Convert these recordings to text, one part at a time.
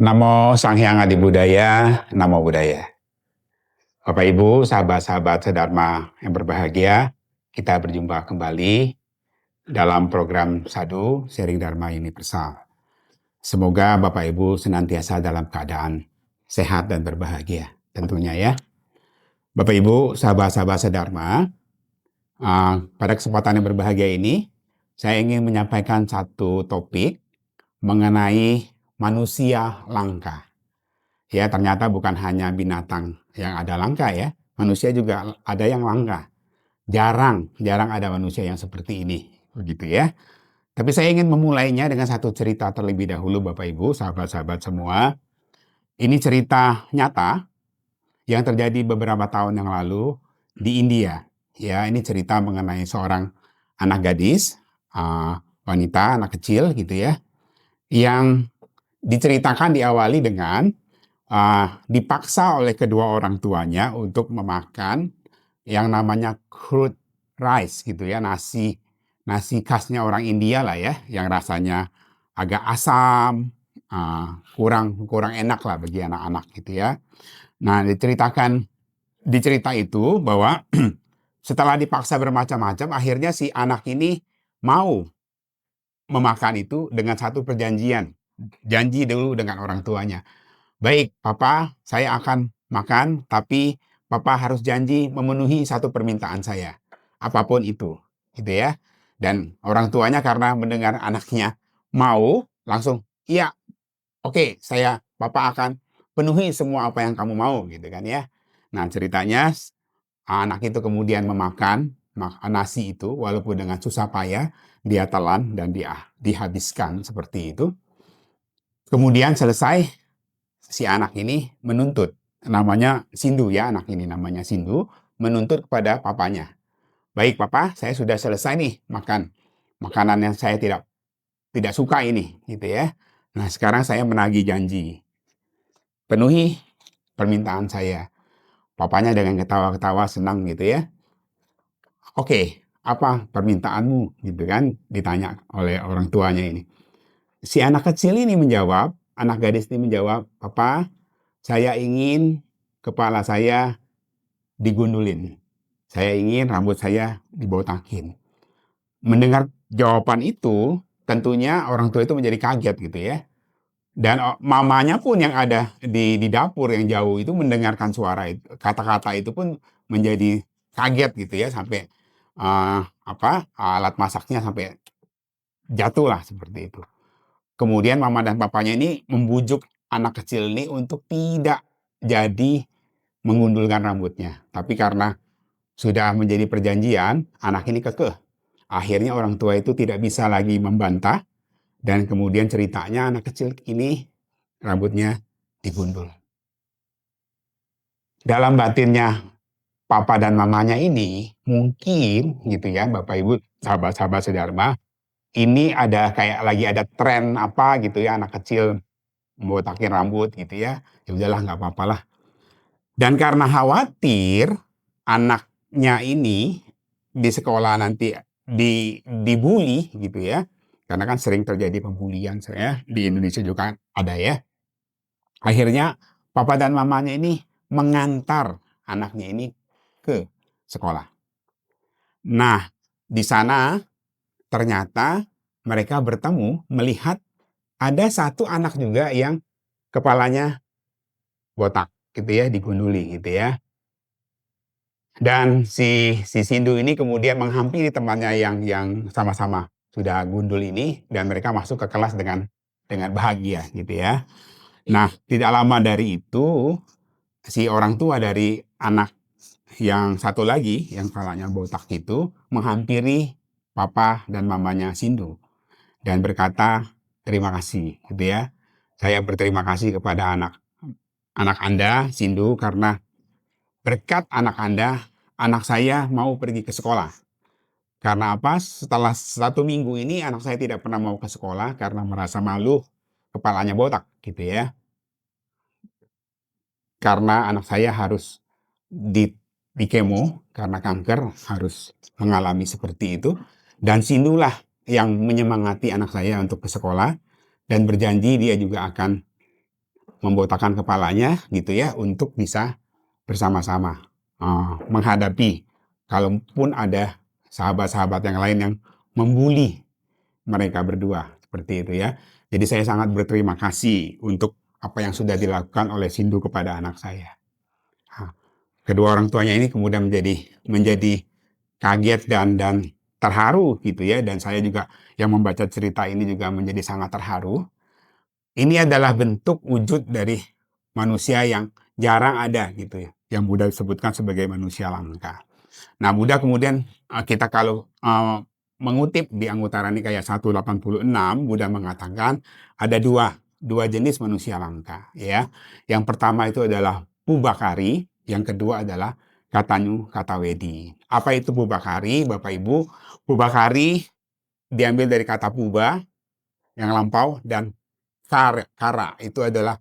Namo Sang Hyang Adi Budaya, Namo Buddhaya. Bapak Ibu, sahabat-sahabat sedharma yang berbahagia, kita berjumpa kembali dalam program Sadu Sharing Dharma Universal. Semoga Bapak Ibu senantiasa dalam keadaan sehat dan berbahagia, tentunya ya. Bapak Ibu, sahabat-sahabat sedharma, pada kesempatan yang berbahagia ini, saya ingin menyampaikan satu topik mengenai manusia langka. Ya, ternyata bukan hanya binatang yang ada langka ya, manusia juga ada yang langka. Jarang ada manusia yang seperti ini, begitu ya. Tapi saya ingin memulainya dengan satu cerita terlebih dahulu Bapak Ibu, sahabat-sahabat semua. Ini cerita nyata yang terjadi beberapa tahun yang lalu di India. Ya, ini cerita mengenai seorang anak gadis, wanita, anak kecil gitu ya, yang diceritakan diawali dengan dipaksa oleh kedua orang tuanya untuk memakan yang namanya curd rice gitu ya, nasi khasnya orang India lah ya, yang rasanya agak asam, kurang enak lah bagi anak-anak gitu ya. Nah, di cerita itu bahwa setelah dipaksa bermacam-macam, akhirnya si anak ini mau memakan itu dengan satu perjanjian, janji dulu dengan orang tuanya. Baik, Papa, saya akan makan, tapi Papa harus janji memenuhi satu permintaan saya. Apapun itu, gitu ya. Dan orang tuanya karena mendengar anaknya mau, langsung, iya, oke, Papa akan penuhi semua apa yang kamu mau, gitu kan ya. Nah, ceritanya, anak itu kemudian memakan nasi itu, walaupun dengan susah payah, dia telan dan dia dihabiskan seperti itu. Kemudian selesai, si anak ini menuntut, namanya Sindu ya, anak ini namanya Sindu, menuntut kepada papanya. Baik Papa, saya sudah selesai nih makan makanan yang saya tidak suka ini, gitu ya. Nah sekarang saya menagih janji, penuhi permintaan saya. Papanya dengan ketawa-ketawa senang gitu ya. Oke, apa permintaanmu? Gitu kan, ditanya oleh orang tuanya ini. Si anak kecil ini menjawab, anak gadis ini menjawab, Papa, saya ingin kepala saya digundulin. Saya ingin rambut saya dibotakin. Mendengar jawaban itu, tentunya orang tua itu menjadi kaget gitu ya. Dan mamanya pun yang ada di dapur yang jauh itu mendengarkan suara itu, kata-kata itu pun menjadi kaget gitu ya, sampai alat masaknya sampai jatuh lah seperti itu. Kemudian mama dan papanya ini membujuk anak kecil ini untuk tidak jadi mengundulkan rambutnya. Tapi karena sudah menjadi perjanjian, anak ini kekeh. Akhirnya orang tua itu tidak bisa lagi membantah, dan kemudian ceritanya anak kecil ini rambutnya digundul. Dalam batinnya papa dan mamanya ini, mungkin gitu ya Bapak Ibu, sahabat-sahabat sedharma, ini ada kayak lagi ada tren apa gitu ya, anak kecil membotakin rambut gitu ya. Ya udahlah nggak apa-apalah. Dan karena khawatir anaknya ini di sekolah nanti dibully gitu ya, karena kan sering terjadi pembulian saya di Indonesia juga ada ya. Akhirnya papa dan mamanya ini mengantar anaknya ini ke sekolah. Nah, di sana ternyata mereka bertemu melihat ada satu anak juga yang kepalanya botak gitu ya, digunduli gitu ya. Dan si Sindu ini kemudian menghampiri temannya yang sama-sama sudah gundul ini, dan mereka masuk ke kelas dengan bahagia gitu ya. Nah, tidak lama dari itu, si orang tua dari anak yang satu lagi yang kepalanya botak itu menghampiri papa dan mamanya Sindu dan berkata, "Terima kasih," gitu ya. "Saya berterima kasih kepada anak Anda, Sindu, karena berkat anak Anda, anak saya mau pergi ke sekolah. Karena apa? Setelah 1 minggu ini anak saya tidak pernah mau ke sekolah karena merasa malu, kepalanya botak gitu ya. Karena anak saya harus di kemo karena kanker, harus mengalami seperti itu. Dan Sindulah yang menyemangati anak saya untuk ke sekolah dan berjanji dia juga akan membotakkan kepalanya gitu ya untuk bisa bersama-sama menghadapi kalaupun ada sahabat-sahabat yang lain yang membuli mereka berdua seperti itu ya. Jadi saya sangat berterima kasih untuk apa yang sudah dilakukan oleh Sindu kepada anak saya. Nah, kedua orang tuanya ini kemudian menjadi kaget dan terharu gitu ya, dan saya juga yang membaca cerita ini juga menjadi sangat terharu. Ini adalah bentuk wujud dari manusia yang jarang ada gitu ya, yang Buddha sebutkan sebagai manusia langka. Nah, Buddha kemudian kita kalau mengutip di Anguttara Nikaya 186, Buddha mengatakan ada dua jenis manusia langka ya. Yang pertama itu adalah Pubakari, yang kedua adalah Katanyu Katawedi. Apa itu Pubakari, Bapak Ibu? Pubakari diambil dari kata puba yang lampau, dan kara itu adalah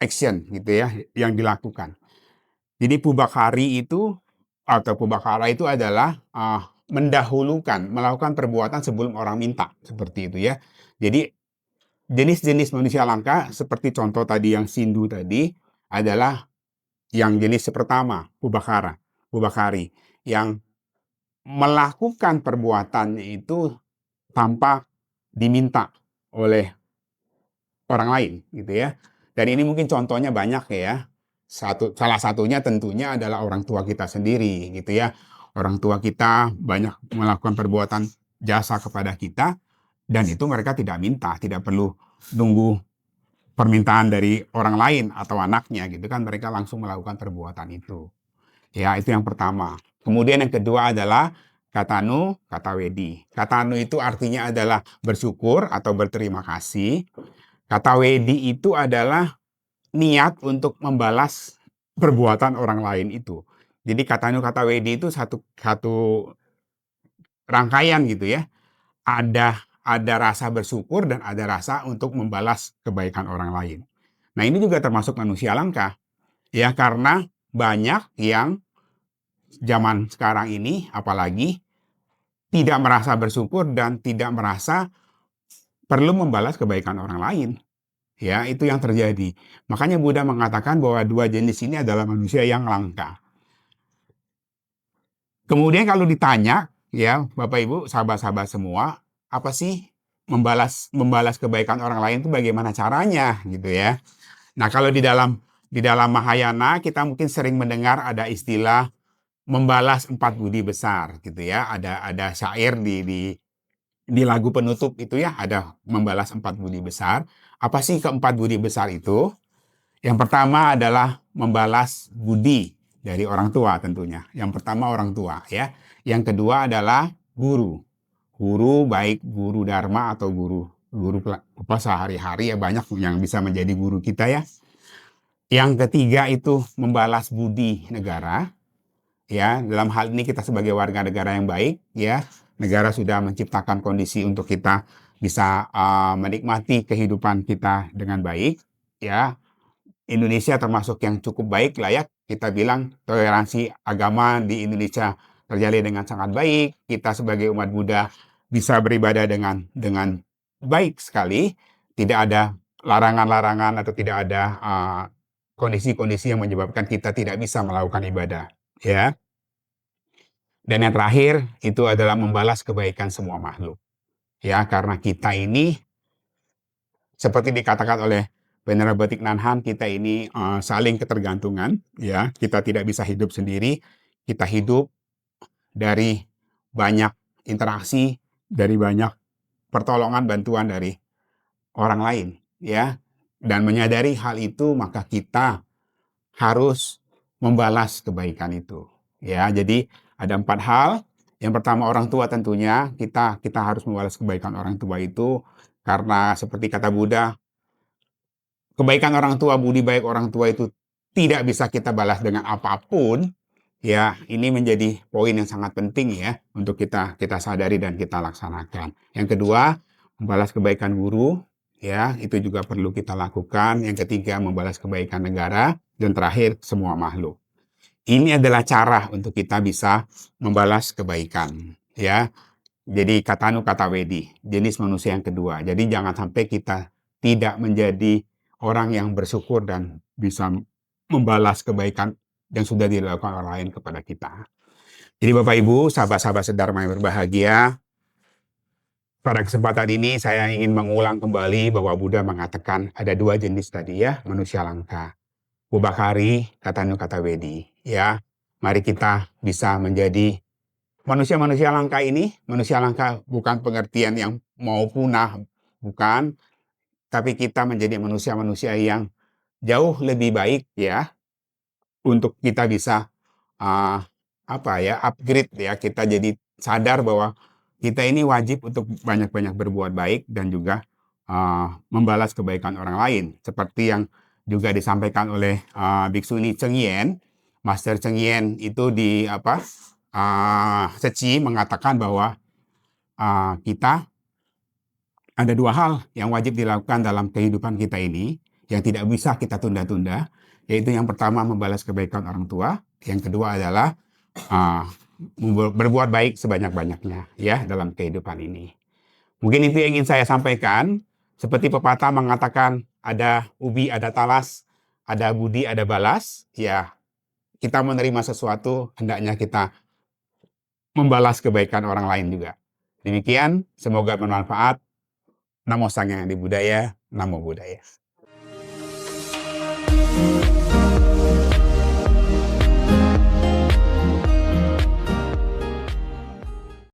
action gitu ya, yang dilakukan. Jadi Pubakari itu atau Pubakara itu adalah mendahulukan, melakukan perbuatan sebelum orang minta, seperti itu ya. Jadi jenis-jenis manusia langka seperti contoh tadi yang Sindu tadi adalah yang jenis pertama, Pubakari, yang melakukan perbuatannya itu tanpa diminta oleh orang lain gitu ya. Dan ini mungkin contohnya banyak ya. Salah satunya tentunya adalah orang tua kita sendiri gitu ya. Orang tua kita banyak melakukan perbuatan jasa kepada kita, dan itu mereka tidak minta, tidak perlu nunggu permintaan dari orang lain atau anaknya gitu kan, mereka langsung melakukan perbuatan itu. Ya, itu yang pertama. Kemudian yang kedua adalah Katanu Katawedi. Katanu itu artinya adalah bersyukur atau berterima kasih. Katawedi itu adalah niat untuk membalas perbuatan orang lain itu. Jadi Katanu Katawedi itu satu rangkaian gitu ya. Ada rasa bersyukur dan ada rasa untuk membalas kebaikan orang lain. Nah, ini juga termasuk manusia langka. Ya, karena banyak yang zaman sekarang ini apalagi tidak merasa bersyukur dan tidak merasa perlu membalas kebaikan orang lain. Ya, itu yang terjadi. Makanya Buddha mengatakan bahwa dua jenis ini adalah manusia yang langka. Kemudian kalau ditanya, ya Bapak Ibu, sahabat-sahabat semua, apa sih membalas kebaikan orang lain itu bagaimana caranya gitu ya. Nah, kalau di dalam Mahayana kita mungkin sering mendengar ada istilah membalas 4 budi besar gitu ya. Ada syair di lagu penutup itu ya, ada membalas 4 budi besar. Apa sih keempat budi besar itu? Yang pertama adalah membalas budi dari orang tua tentunya. Yang pertama orang tua ya. Yang kedua adalah guru. Guru baik guru dharma atau guru sehari-hari ya, banyak yang bisa menjadi guru kita ya. Yang ketiga itu membalas budi negara. Ya, dalam hal ini kita sebagai warga negara yang baik ya. Negara sudah menciptakan kondisi untuk kita bisa menikmati kehidupan kita dengan baik ya. Indonesia termasuk yang cukup baik lah ya. Kita bilang toleransi agama di Indonesia terjalin dengan sangat baik. Kita sebagai umat Buddha bisa beribadah dengan baik sekali. Tidak ada larangan-larangan atau tidak ada kondisi-kondisi yang menyebabkan kita tidak bisa melakukan ibadah. Ya. Dan yang terakhir itu adalah membalas kebaikan semua makhluk. Ya, karena kita ini seperti dikatakan oleh Venerable Thich Nhat Hanh, kita ini saling ketergantungan, ya. Kita tidak bisa hidup sendiri. Kita hidup dari banyak interaksi, dari banyak pertolongan bantuan dari orang lain, ya. Dan menyadari hal itu, maka kita harus membalas kebaikan itu, ya. Jadi ada 4 hal. Yang pertama orang tua, tentunya kita harus membalas kebaikan orang tua itu, karena seperti kata Buddha, kebaikan orang tua, budi baik orang tua itu tidak bisa kita balas dengan apapun. Ya, ini menjadi poin yang sangat penting ya untuk kita sadari dan kita laksanakan. Yang kedua, membalas kebaikan guru, ya, itu juga perlu kita lakukan. Yang ketiga, membalas kebaikan negara, dan terakhir semua makhluk. Ini adalah cara untuk kita bisa membalas kebaikan, ya. Jadi Katanu Katawedi, jenis manusia yang kedua. Jadi jangan sampai kita tidak menjadi orang yang bersyukur dan bisa membalas kebaikan yang sudah dilakukan orang lain kepada kita. Jadi Bapak Ibu, sahabat-sahabat sedharma yang berbahagia, pada kesempatan ini saya ingin mengulang kembali bahwa Buddha mengatakan ada dua jenis tadi ya, manusia langka. Bubakari, Tatanu Katawedi. Ya, mari kita bisa menjadi manusia-manusia langka ini. Manusia langka bukan pengertian yang mau punah, bukan. Tapi kita menjadi manusia-manusia yang jauh lebih baik ya, untuk kita bisa uh, upgrade ya, kita jadi sadar bahwa kita ini wajib untuk banyak-banyak berbuat baik dan juga membalas kebaikan orang lain, seperti yang juga disampaikan oleh Biksuni Cheng Yen. Master Cheng Yen itu di Seci mengatakan bahwa kita ada dua hal yang wajib dilakukan dalam kehidupan kita ini yang tidak bisa kita tunda-tunda, yaitu yang pertama membalas kebaikan orang tua, yang kedua adalah uh, berbuat baik sebanyak-banyaknya ya dalam kehidupan ini. Mungkin itu yang ingin saya sampaikan. Seperti pepatah mengatakan ada ubi, ada talas, ada budi, ada balas. Ya, kita menerima sesuatu, hendaknya kita membalas kebaikan orang lain juga. Demikian, semoga bermanfaat. Namo Sanghyang Adi Budaya, Namo Buddhaya.